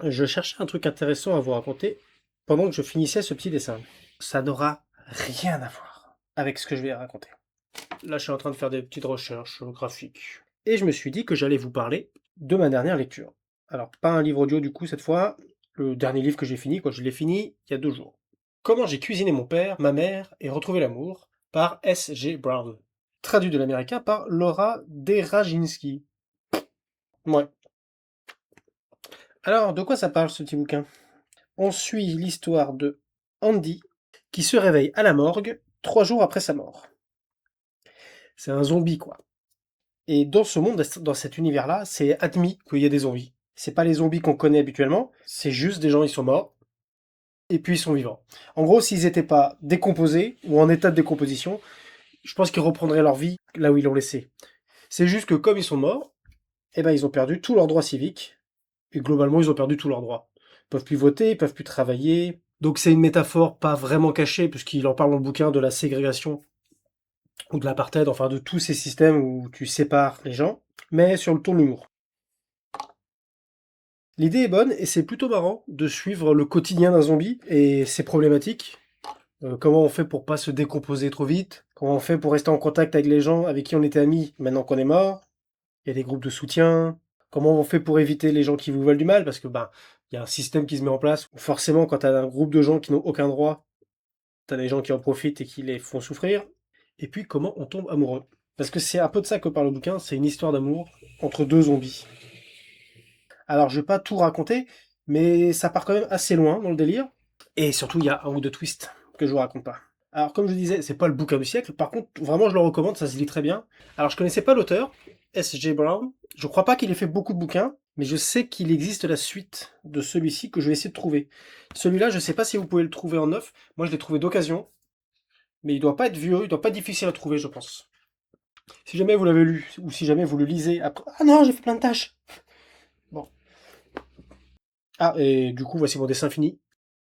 Je cherchais un truc intéressant à vous raconter pendant que je finissais ce petit dessin. Ça n'aura rien à voir avec ce que je vais raconter. Là, je suis en train de faire des petites recherches graphiques. Et je me suis dit que j'allais vous parler de ma dernière lecture. Alors, pas un livre audio du coup cette fois, le dernier livre que j'ai fini, quoi, je l'ai fini il y a 2 jours. Comment j'ai cuisiné mon père, ma mère et retrouvé l'amour par S.G. Brown. Traduit de l'américain par Laura Deraginski. Ouais. Alors, de quoi ça parle ce petit bouquin? On suit l'histoire de Andy qui se réveille à la morgue 3 jours après sa mort. C'est un zombie, quoi. Et dans ce monde, dans cet univers-là, c'est admis qu'il y a des zombies. C'est pas les zombies qu'on connaît habituellement, c'est juste des gens, ils sont morts, et puis ils sont vivants. En gros, s'ils n'étaient pas décomposés, ou en état de décomposition, je pense qu'ils reprendraient leur vie là où ils l'ont laissé. C'est juste que comme ils sont morts, eh ben, ils ont perdu tous leurs droits civiques, et globalement, ils ont perdu tous leurs droits. Ils peuvent plus voter, ils peuvent plus travailler. Donc c'est une métaphore pas vraiment cachée, puisqu'il en parle dans le bouquin de la ségrégation ou de l'apartheid, enfin de tous ces systèmes où tu sépares les gens, mais sur le ton de l'humour. L'idée est bonne et c'est plutôt marrant de suivre le quotidien d'un zombie et ses problématiques. Comment on fait pour pas se décomposer trop vite? Comment on fait pour rester en contact avec les gens avec qui on était amis maintenant qu'on est mort? Il y a des groupes de soutien. Comment on fait pour éviter les gens qui vous veulent du mal? Parce que ben, il y a un système qui se met en place où forcément quand t'as un groupe de gens qui n'ont aucun droit, t'as des gens qui en profitent et qui les font souffrir. Et puis comment on tombe amoureux. Parce que c'est un peu de ça que parle le bouquin, c'est une histoire d'amour entre deux zombies. Alors je vais pas tout raconter, mais ça part quand même assez loin dans le délire. Et surtout, il y a un ou deux twists que je vous raconte pas. Alors comme je disais, c'est pas le bouquin du siècle, par contre, vraiment je le recommande, ça se lit très bien. Alors je connaissais pas l'auteur, S.J. Brown. Je crois pas qu'il ait fait beaucoup de bouquins, mais je sais qu'il existe la suite de celui-ci que je vais essayer de trouver. Celui-là, je sais pas si vous pouvez le trouver en neuf. Moi, je l'ai trouvé d'occasion, mais il doit pas être vieux, il doit pas être difficile à trouver, je pense. Si jamais vous l'avez lu, ou si jamais vous le lisez après... Ah non, j'ai fait plein de tâches. Bon. Ah, et du coup, voici mon dessin fini.